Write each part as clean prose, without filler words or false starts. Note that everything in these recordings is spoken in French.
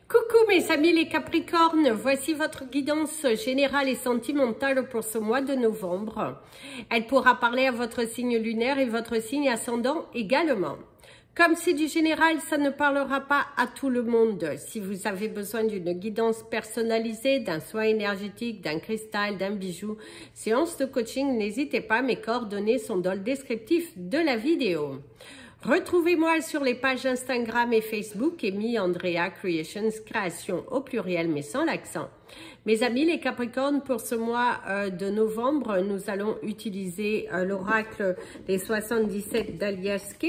Coucou mes amis les Capricornes, voici votre guidance générale et sentimentale pour ce mois de novembre. Elle pourra parler à votre signe lunaire et votre signe ascendant également. Comme c'est du général, ça ne parlera pas à tout le monde. Si vous avez besoin d'une guidance personnalisée, d'un soin énergétique, d'un cristal, d'un bijou, séance de coaching, n'hésitez pas, mes coordonnées sont dans le descriptif de la vidéo. Retrouvez-moi sur les pages Instagram et Facebook, Amy Andrea Creations, création au pluriel mais sans l'accent. Mes amis les Capricornes, pour ce mois de novembre, nous allons utiliser l'oracle des 77 d'Aliaske.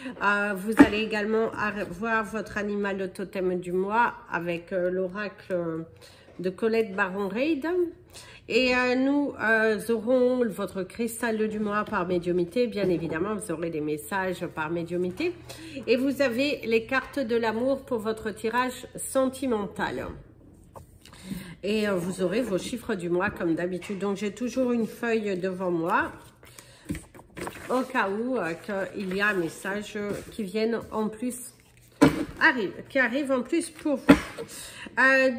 Vous allez également voir votre animal de totem du mois avec l'oracle de Colette Baron-Reid. Et nous aurons votre cristal du mois par médiumnité. Bien évidemment, vous aurez des messages par médiumité. Et vous avez les cartes de l'amour pour votre tirage sentimental. Et vous aurez vos chiffres du mois comme d'habitude. Donc, j'ai toujours une feuille devant moi au cas où qu'il y a un message qui vienne en plus. Qui arrive en plus pour vous.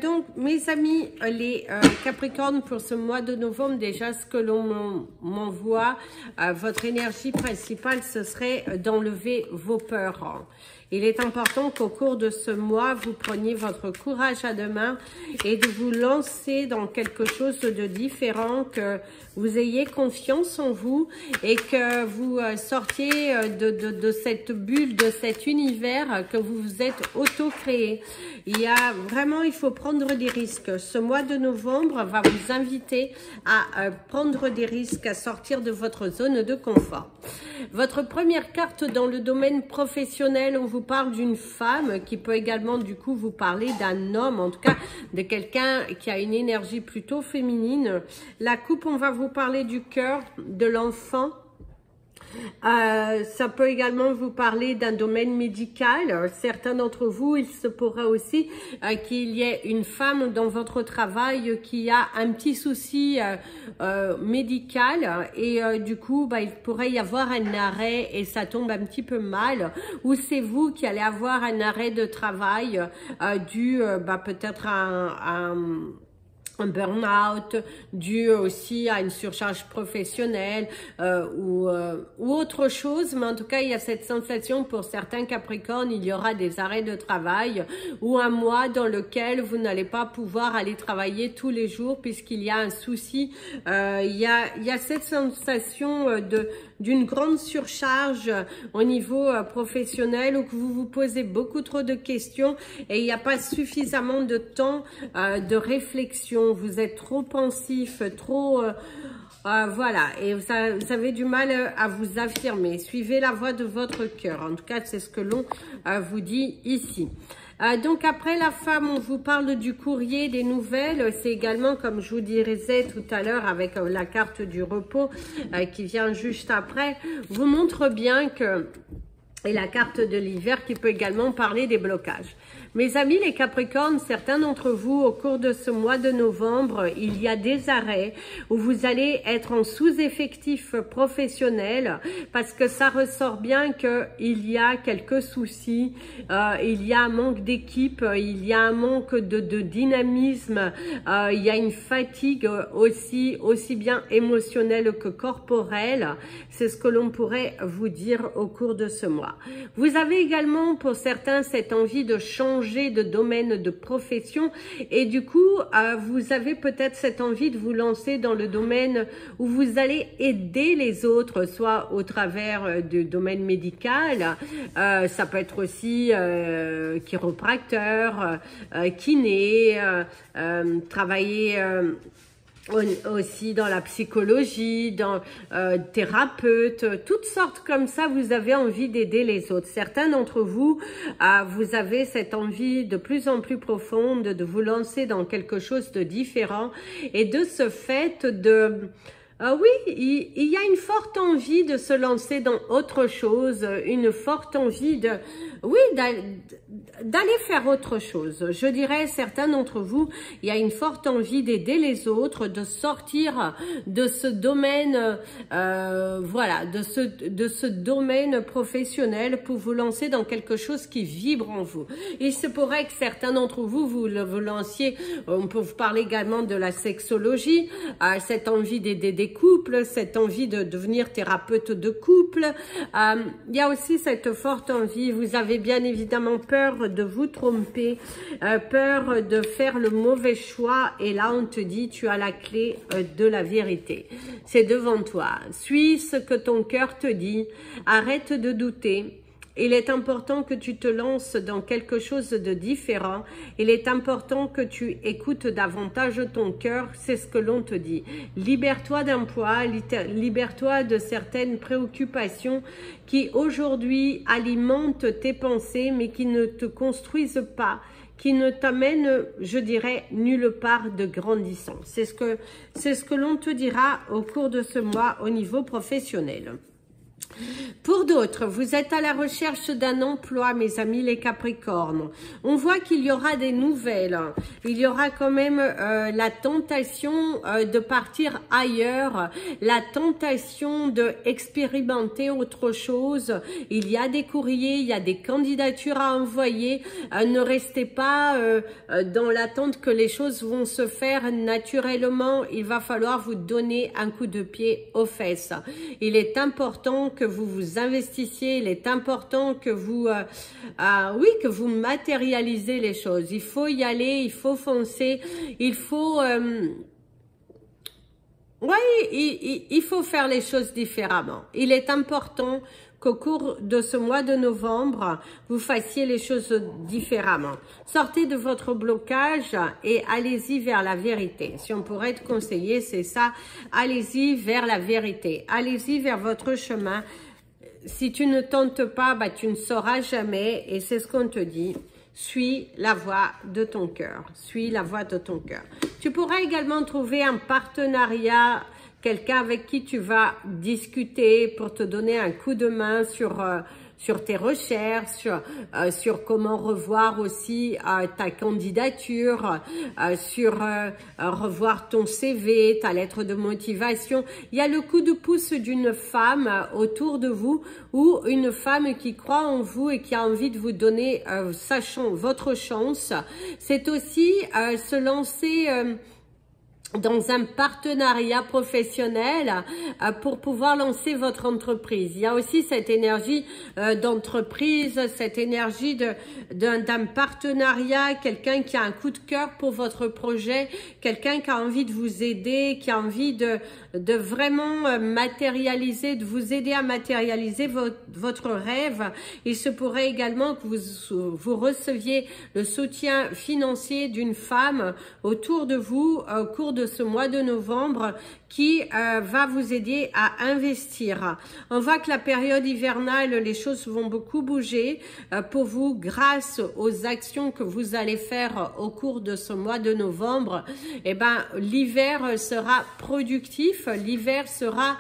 Donc, mes amis, les Capricornes, pour ce mois de novembre, déjà, ce que l'on m'envoie, votre énergie principale, ce serait d'enlever vos peurs. Il est important qu'au cours de ce mois, vous preniez votre courage à deux mains et de vous lancer dans quelque chose de différent, que vous ayez confiance en vous et que vous sortiez de cette bulle, de cet univers que vous vous êtes auto-créé. Il faut prendre des risques. Ce mois de novembre va vous inviter à prendre des risques, à sortir de votre zone de confort. Votre première carte dans le domaine professionnel, on vous parle d'une femme qui peut également du coup vous parler d'un homme, en tout cas de quelqu'un qui a une énergie plutôt féminine. La coupe, on va vous parler du cœur, de l'enfant. Ça peut également vous parler d'un domaine médical. Certains d'entre vous, il se pourra aussi qu'il y ait une femme dans votre travail qui a un petit souci médical et du coup, il pourrait y avoir un arrêt et ça tombe un petit peu mal. Ou c'est vous qui allez avoir un arrêt de travail dû peut-être à un burn-out, dû aussi à une surcharge professionnelle ou autre chose. Mais en tout cas, il y a cette sensation pour certains Capricornes, il y aura des arrêts de travail ou un mois dans lequel vous n'allez pas pouvoir aller travailler tous les jours puisqu'il y a un souci. Il y a cette sensation d'une grande surcharge au niveau professionnel ou que vous vous posez beaucoup trop de questions et il n'y a pas suffisamment de temps de réflexion. Vous êtes trop pensif, trop... voilà, et vous avez du mal à vous affirmer. Suivez la voie de votre cœur. En tout cas, c'est ce que l'on vous dit ici. Donc après la femme, on vous parle du courrier, des nouvelles. C'est également, comme je vous disais tout à l'heure, avec la carte du repos qui vient juste après, vous montre bien que... Et la carte de l'hiver qui peut également parler des blocages. Mes amis les Capricornes, certains d'entre vous, au cours de ce mois de novembre, il y a des arrêts où vous allez être en sous-effectif professionnel parce que ça ressort bien qu'il y a quelques soucis, il y a un manque d'équipe, il y a un manque de dynamisme, il y a une fatigue aussi bien émotionnelle que corporelle. C'est ce que l'on pourrait vous dire au cours de ce mois. Vous avez également pour certains cette envie de changer de domaine de profession et du coup vous avez peut-être cette envie de vous lancer dans le domaine où vous allez aider les autres, soit au travers du domaine médical, ça peut être aussi chiropracteur, kiné, travailler aussi dans la psychologie, dans thérapeute, toutes sortes comme ça, vous avez envie d'aider les autres. Certains d'entre vous, vous avez cette envie de plus en plus profonde de vous lancer dans quelque chose de différent et de ce fait Oui, il y a une forte envie de se lancer dans autre chose, une forte envie de, oui, d'aller faire autre chose. Je dirais, certains d'entre vous, il y a une forte envie d'aider les autres, de sortir de ce domaine, voilà, de ce domaine professionnel pour vous lancer dans quelque chose qui vibre en vous. Il se pourrait que certains d'entre vous, vous lanciez, on peut vous parler également de la sexologie, cette envie d'aider des couples, cette envie de devenir thérapeute de couple. Il y a aussi cette forte envie, vous avez bien évidemment peur de vous tromper, peur de faire le mauvais choix, et là on te dit tu as la clé de la vérité. C'est devant toi. Suis ce que ton cœur te dit, arrête de douter. Il est important que tu te lances dans quelque chose de différent. Il est important que tu écoutes davantage ton cœur, c'est ce que l'on te dit. Libère-toi d'un poids, libère-toi de certaines préoccupations qui aujourd'hui alimentent tes pensées, mais qui ne te construisent pas, qui ne t'amènent, je dirais, nulle part de grandissant. C'est ce que l'on te dira au cours de ce mois au niveau professionnel. Pour d'autres, vous êtes à la recherche d'un emploi, mes amis les Capricornes. On voit qu'il y aura des nouvelles. Il y aura quand même la tentation de partir ailleurs, la tentation d'expérimenter autre chose. Il y a des courriers, il y a des candidatures à envoyer. Ne restez pas dans l'attente que les choses vont se faire naturellement. Il va falloir vous donner un coup de pied aux fesses. Il est important que vous vous investissiez, il est important que vous, oui, que vous matérialisez les choses. Il faut y aller, il faut foncer, il faut, il faut faire les choses différemment. Il est important qu'au cours de ce mois de novembre, vous fassiez les choses différemment. Sortez de votre blocage et allez-y vers la vérité. Si on pourrait te conseiller, c'est ça. Allez-y vers la vérité. Allez-y vers votre chemin. Si tu ne tentes pas, bah, tu ne sauras jamais. Et c'est ce qu'on te dit. Suis la voie de ton cœur. Suis la voie de ton cœur. Tu pourras également trouver un partenariat, quelqu'un avec qui tu vas discuter pour te donner un coup de main sur tes recherches, sur comment revoir aussi ta candidature, sur revoir ton CV, ta lettre de motivation. Il y a le coup de pouce d'une femme autour de vous, ou une femme qui croit en vous et qui a envie de vous donner votre chance. C'est aussi se lancer dans un partenariat professionnel pour pouvoir lancer votre entreprise. Il y a aussi cette énergie d'entreprise, cette énergie d'un partenariat, quelqu'un qui a un coup de cœur pour votre projet, quelqu'un qui a envie de vous aider, qui a envie de vraiment matérialiser, de vous aider à matérialiser votre rêve. Il se pourrait également que vous receviez le soutien financier d'une femme autour de vous au cours de ce mois de novembre qui va vous aider à investir. On voit que la période hivernale, les choses vont beaucoup bouger pour vous grâce aux actions que vous allez faire au cours de ce mois de novembre. Eh ben, l'hiver sera productif, l'hiver sera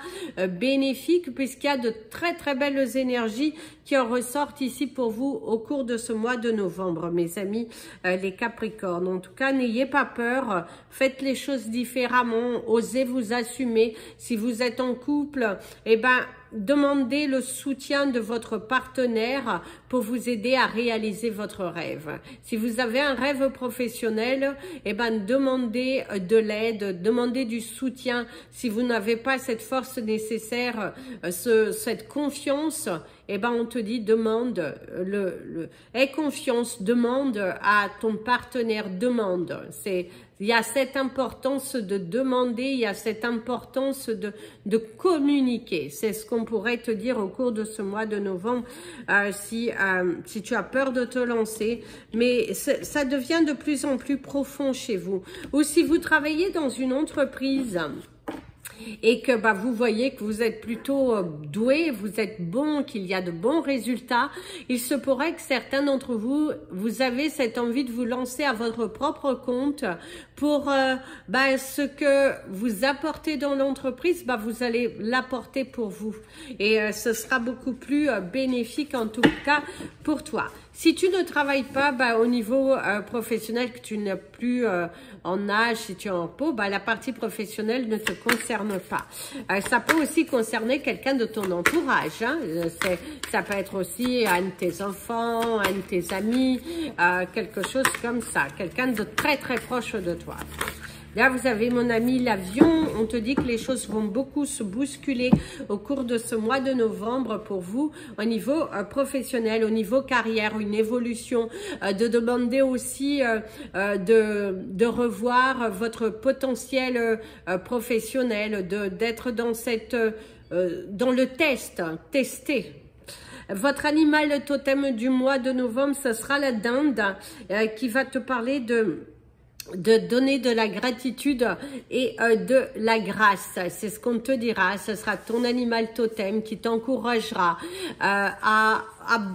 bénéfique puisqu'il y a de très très belles énergies qui en ressortent ici pour vous au cours de ce mois de novembre, mes amis les Capricornes. En tout cas, n'ayez pas peur, faites les choses différemment, osez vous assumer. Si vous êtes en couple, eh ben, demandez le soutien de votre partenaire pour vous aider à réaliser votre rêve. Si vous avez un rêve professionnel, eh ben, demandez de l'aide, demandez du soutien. Si vous n'avez pas cette force nécessaire, cette confiance, eh ben, on te dit, demande, aie confiance, demande à ton partenaire, demande. Il y a cette importance de demander, il y a cette importance de communiquer. C'est ce qu'on pourrait te dire au cours de ce mois de novembre si tu as peur de te lancer. Mais ça devient de plus en plus profond chez vous. Ou si vous travaillez dans une entreprise et que bah, vous voyez que vous êtes plutôt doué, vous êtes bon, qu'il y a de bons résultats, il se pourrait que certains d'entre vous, vous avez cette envie de vous lancer à votre propre compte pour bah, ce que vous apportez dans l'entreprise, bah, vous allez l'apporter pour vous. Et ce sera beaucoup plus bénéfique en tout cas pour toi. Si tu ne travailles pas bah, au niveau professionnel, que tu n'es plus en âge, si tu es en peau, bah, la partie professionnelle ne te concerne pas. Ça peut aussi concerner quelqu'un de ton entourage. Hein. Ça peut être aussi un de tes enfants, un de tes amis, quelque chose comme ça. Quelqu'un de très très proche de toi. Là, vous avez mon ami l'avion. On te dit que les choses vont beaucoup se bousculer au cours de ce mois de novembre pour vous au niveau professionnel, au niveau carrière, une évolution, de demander aussi de revoir votre potentiel professionnel, d'être dans cette dans le tester. Votre animal totem du mois de novembre, ce sera la dinde qui va te parler de donner de la gratitude et de la grâce. C'est ce qu'on te dira. Ce sera ton animal totem qui t'encouragera à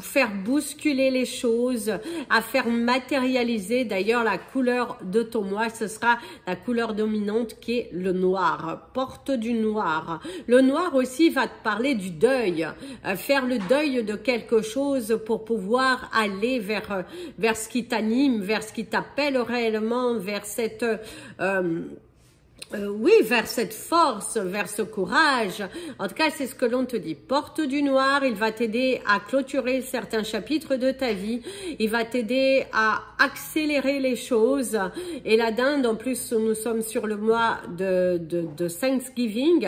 faire bousculer les choses, à faire matérialiser. D'ailleurs, la couleur de ton mois, ce sera la couleur dominante qui est le noir. Porte du noir. Le noir aussi va te parler du deuil. Faire le deuil de quelque chose pour pouvoir aller vers ce qui t'anime, vers ce qui t'appelle réellement, vers cette oui, vers cette force, vers ce courage. En tout cas, c'est ce que l'on te dit. Porte du noir, il va t'aider à clôturer certains chapitres de ta vie. Il va t'aider à accélérer les choses. Et la dinde, en plus, nous sommes sur le mois de Thanksgiving.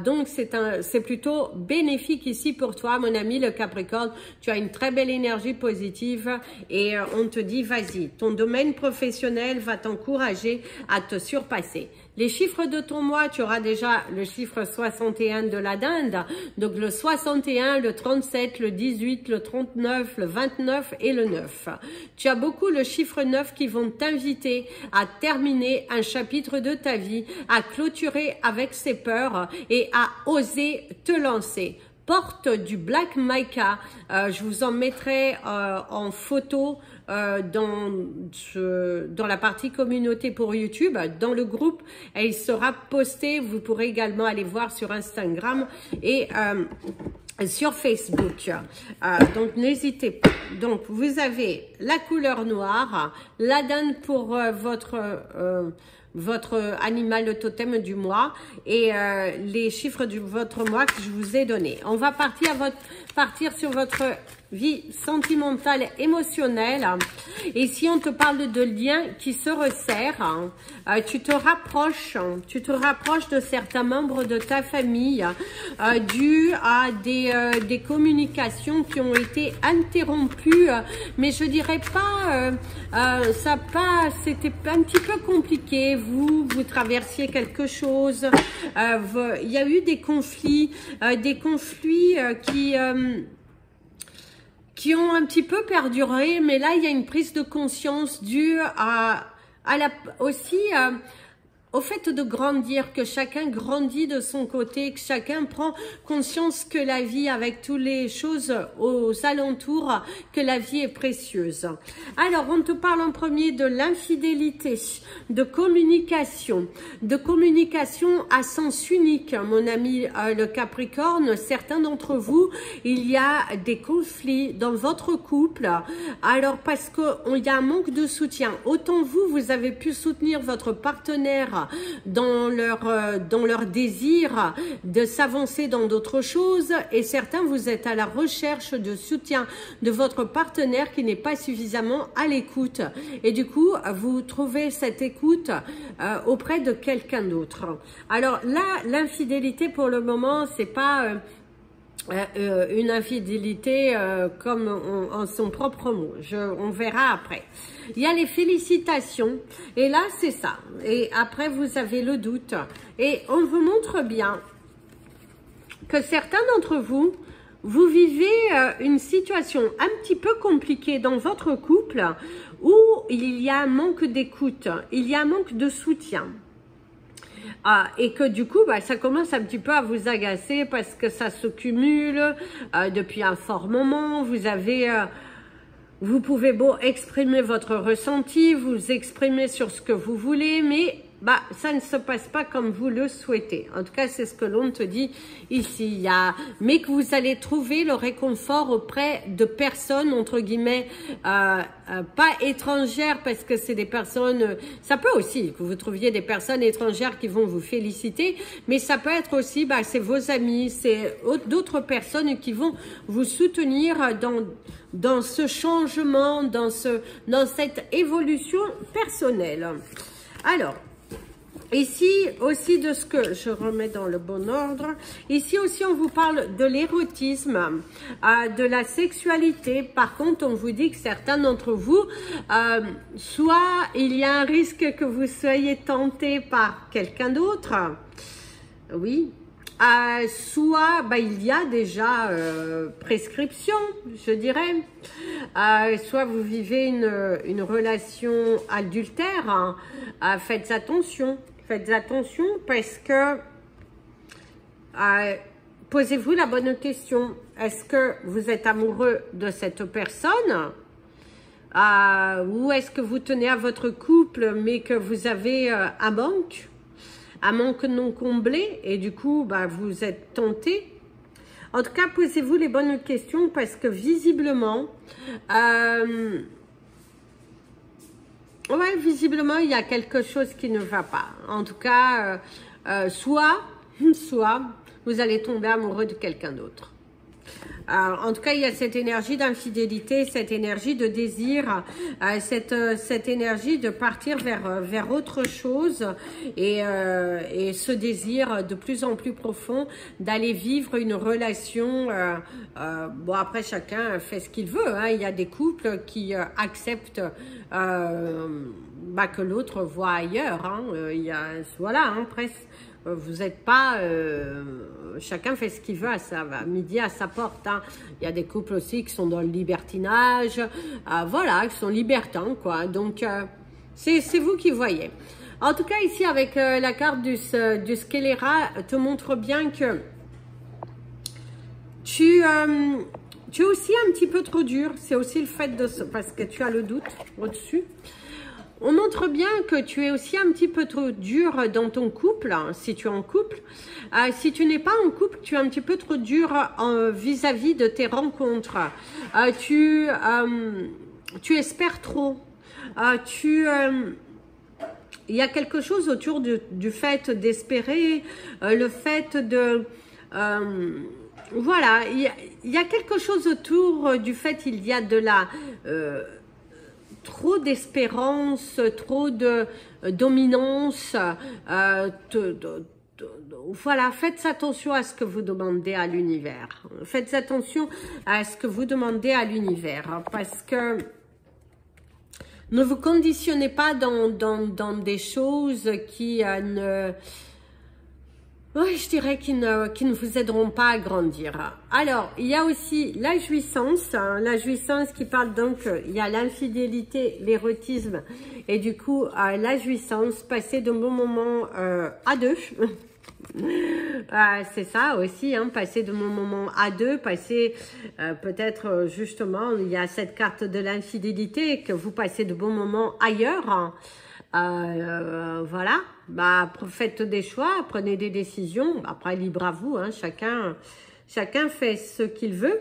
Donc, c'est plutôt bénéfique ici pour toi, mon ami le Capricorne. Tu as une très belle énergie positive et on te dit, vas-y, ton domaine professionnel va t'encourager à te surpasser. Les chiffres de ton mois, tu auras déjà le chiffre 61 de la dinde, donc le 61, le 37, le 18, le 39, le 29 et le 9. Tu as beaucoup le chiffre 9 qui vont t'inviter à terminer un chapitre de ta vie, à clôturer avec ses peurs et à oser te lancer. Porte du Black Mica, je vous en mettrai en photo dans la partie communauté pour YouTube, dans le groupe, et il sera posté. Vous pourrez également aller voir sur Instagram et sur Facebook. Donc n'hésitez pas. Donc vous avez la couleur noire, la dinde pour votre animal totem du mois et les chiffres de votre mois que je vous ai donnés. On va partir sur votre vie sentimentale, émotionnelle. Et si on te parle de liens qui se resserrent, tu te rapproches de certains membres de ta famille dû à des communications qui ont été interrompues, mais je dirais pas, c'était un petit peu compliqué. Vous traversiez quelque chose, il y a eu des conflits qui ont un petit peu perduré, mais là il y a une prise de conscience due au fait de grandir, que chacun grandit de son côté, que chacun prend conscience que la vie, avec toutes les choses aux alentours, que la vie est précieuse. Alors, on te parle en premier de l'infidélité, de communication à sens unique, mon ami le Capricorne. Certains d'entre vous, il y a des conflits dans votre couple, alors parce qu'il y a un manque de soutien. Autant vous avez pu soutenir votre partenaire dans leur désir de s'avancer dans d'autres choses, et certains, vous êtes à la recherche de soutien de votre partenaire qui n'est pas suffisamment à l'écoute, et du coup vous trouvez cette écoute auprès de quelqu'un d'autre. Alors là, l'infidélité pour le moment, c'est pas une infidélité comme en son propre mot. On verra après. Il y a les félicitations et là c'est ça. Et après vous avez le doute et on vous montre bien que certains d'entre vous, vous vivez une situation un petit peu compliquée dans votre couple où il y a un manque d'écoute, il y a un manque de soutien. Et que du coup, ça commence un petit peu à vous agacer parce que ça se cumule depuis un fort moment. Vous pouvez beau exprimer votre ressenti, vous exprimer sur ce que vous voulez, mais ça ne se passe pas comme vous le souhaitez. En tout cas, c'est ce que l'on te dit ici. Mais que vous allez trouver le réconfort auprès de personnes, entre guillemets, pas étrangères, parce que c'est des personnes, ça peut aussi que vous trouviez des personnes étrangères qui vont vous féliciter, mais ça peut être aussi, c'est vos amis, c'est d'autres personnes qui vont vous soutenir dans ce changement, dans cette évolution personnelle. Alors, ici aussi de ce que je remets dans le bon ordre, ici aussi on vous parle de l'érotisme, de la sexualité. Par contre, on vous dit que certains d'entre vous, soit il y a un risque que vous soyez tenté par quelqu'un d'autre, oui, soit il y a déjà prescription, je dirais, soit vous vivez une relation adultère, faites attention parce que posez-vous la bonne question, est-ce que vous êtes amoureux de cette personne ou est-ce que vous tenez à votre couple mais que vous avez un manque non comblé et du coup vous êtes tenté. En tout cas, posez-vous les bonnes questions parce que visiblement visiblement il y a quelque chose qui ne va pas. En tout cas, soit vous allez tomber amoureux de quelqu'un d'autre. En tout cas, il y a cette énergie d'infidélité, cette énergie de désir, cette énergie de partir vers autre chose et ce désir de plus en plus profond d'aller vivre une relation. Bon, après, chacun fait ce qu'il veut. Hein. Il y a des couples qui acceptent que l'autre voit ailleurs. Hein. Voilà, hein, presque. Vous n'êtes pas... chacun fait ce qu'il veut à midi à sa porte. Hein. Il y a des couples aussi qui sont dans le libertinage. Voilà, qui sont libertins, quoi. Donc, c'est vous qui voyez. En tout cas, ici, avec la carte du scélérat, te montre bien que tu es aussi un petit peu trop dur. C'est aussi le fait de... Parce que tu as le doute au-dessus. On montre bien que tu es aussi un petit peu trop dur dans ton couple, hein, si tu es en couple. Si tu n'es pas en couple, tu es un petit peu trop dur vis-à-vis de tes rencontres. Tu espères trop. Il y a quelque chose autour du fait d'espérer, le fait de... voilà, il y a quelque chose autour du fait qu'il y a de la... trop d'espérance, trop de dominance. Voilà, faites attention à ce que vous demandez à l'univers. Faites attention à ce que vous demandez à l'univers. Parce que ne vous conditionnez pas dans des choses qui ne... Oui, je dirais qui ne vous aideront pas à grandir. Alors, il y a aussi la jouissance qui parle donc, il y a l'infidélité, l'érotisme et du coup, la jouissance, passer de bons moments à deux. C'est ça aussi, hein, passer de bons moments à deux, passer peut-être justement, il y a cette carte de l'infidélité, que vous passez de bons moments ailleurs, hein. Voilà, faites des choix, prenez des décisions, après libre à vous, hein, chacun fait ce qu'il veut,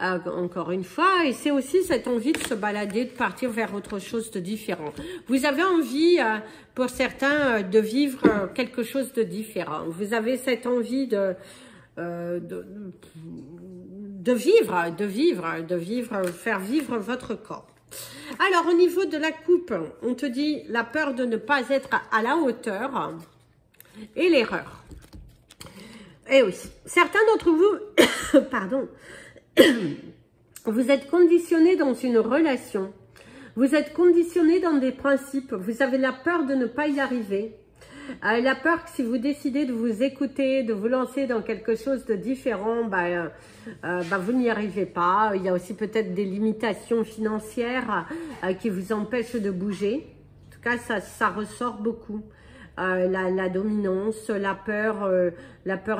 encore une fois, et c'est aussi cette envie de se balader, de partir vers autre chose de différent. Vous avez envie, pour certains, de vivre quelque chose de différent, vous avez cette envie de vivre, faire vivre votre corps. Alors, au niveau de la coupe, on te dit la peur de ne pas être à la hauteur et l'erreur. Et oui, certains d'entre vous, pardon, vous êtes conditionnés dans une relation, vous êtes conditionnés dans des principes, vous avez la peur de ne pas y arriver. La peur que si vous décidez de vous écouter, de vous lancer dans quelque chose de différent, vous n'y arrivez pas. Il y a aussi peut-être des limitations financières qui vous empêchent de bouger. En tout cas, ça ressort beaucoup. la dominance, la peur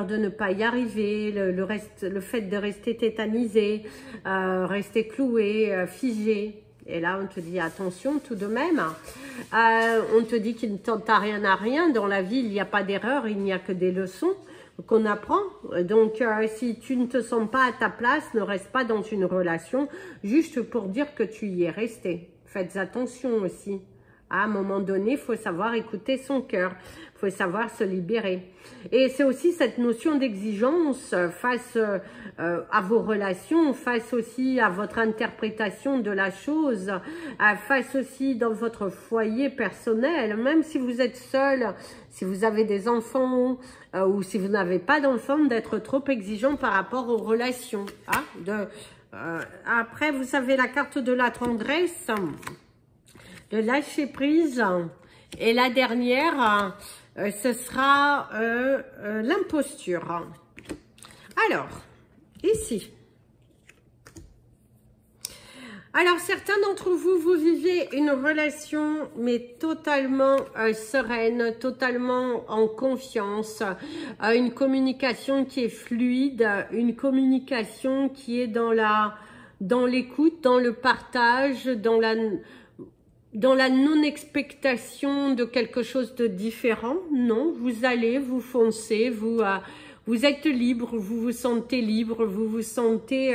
de ne pas y arriver, le fait de rester tétanisé, rester cloué, figé. Et là, on te dit attention tout de même. On te dit qu'il ne tente à rien. Dans la vie, il n'y a pas d'erreur, il n'y a que des leçons qu'on apprend. Donc, si tu ne te sens pas à ta place, ne reste pas dans une relation juste pour dire que tu y es resté. Faites attention aussi. À un moment donné, il faut savoir écouter son cœur. Il faut savoir se libérer. Et c'est aussi cette notion d'exigence face à vos relations, face aussi à votre interprétation de la chose, face aussi dans votre foyer personnel, même si vous êtes seul, si vous avez des enfants ou si vous n'avez pas d'enfants, d'être trop exigeant par rapport aux relations. Après, vous avez la carte de la tendresse, de lâcher prise, et la dernière, ce sera l'imposture. Alors, ici. Alors, certains d'entre vous, vous vivez une relation, mais totalement sereine, totalement en confiance, une communication qui est fluide, une communication qui est dans l'écoute, dans le partage, dans la non-expectation de quelque chose de différent. Non, vous allez, vous foncez, vous êtes libre, vous vous sentez libre, vous vous sentez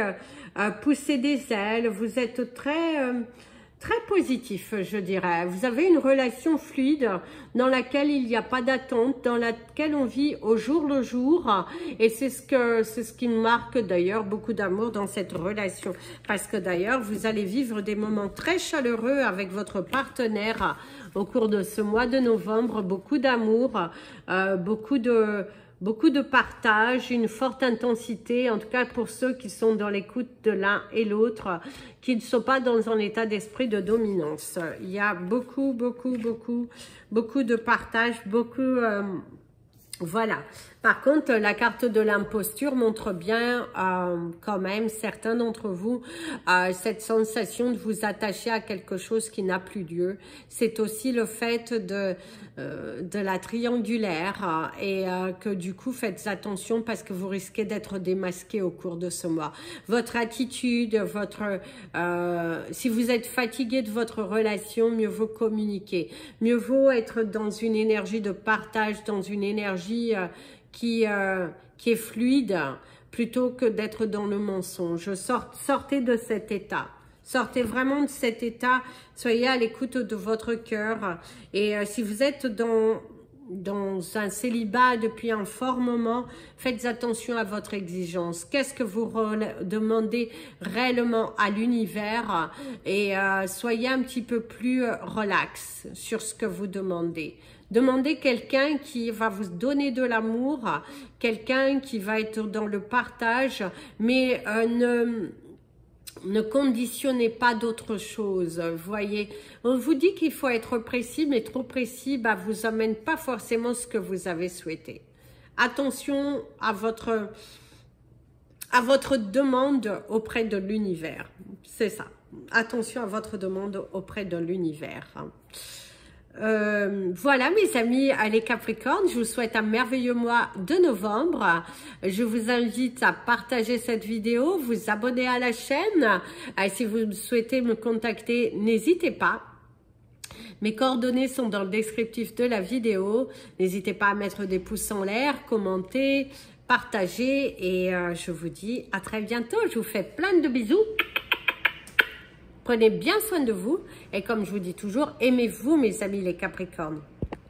pousser des ailes, vous êtes très positif, je dirais. Vous avez une relation fluide dans laquelle il n'y a pas d'attente, dans laquelle on vit au jour le jour, et c'est ce qui marque d'ailleurs beaucoup d'amour dans cette relation, parce que d'ailleurs vous allez vivre des moments très chaleureux avec votre partenaire au cours de ce mois de novembre, beaucoup d'amour, beaucoup de partage, une forte intensité, en tout cas pour ceux qui sont dans l'écoute de l'un et l'autre, qui ne sont pas dans un état d'esprit de dominance. Il y a beaucoup de partage, voilà. Par contre, la carte de l'imposture montre bien quand même, certains d'entre vous, cette sensation de vous attacher à quelque chose qui n'a plus lieu. C'est aussi le fait de la triangulaire et que du coup, faites attention parce que vous risquez d'être démasqué au cours de ce mois. Votre attitude, si vous êtes fatigué de votre relation, mieux vaut communiquer. Mieux vaut être dans une énergie de partage, dans une énergie qui est fluide, plutôt que d'être dans le mensonge. Sortez de cet état. Sortez vraiment de cet état. Soyez à l'écoute de votre cœur. Et si vous êtes dans un célibat depuis un fort moment, faites attention à votre exigence. Qu'est-ce que vous demandez réellement à l'univers? Et soyez un petit peu plus relax sur ce que vous demandez. Demandez quelqu'un qui va vous donner de l'amour, quelqu'un qui va être dans le partage, mais ne conditionnez pas d'autre chose, voyez. On vous dit qu'il faut être précis, mais trop précis vous amène pas forcément ce que vous avez souhaité. Attention à votre demande auprès de l'univers, c'est ça. Attention à votre demande auprès de l'univers. Voilà mes amis, les Capricornes, je vous souhaite un merveilleux mois de novembre. Je vous invite à partager cette vidéo, vous abonner à la chaîne. Si vous souhaitez me contacter, n'hésitez pas. Mes coordonnées sont dans le descriptif de la vidéo. N'hésitez pas à mettre des pouces en l'air, commenter, partager et je vous dis à très bientôt. Je vous fais plein de bisous. Prenez bien soin de vous et comme je vous dis toujours, aimez-vous mes amis les Capricornes.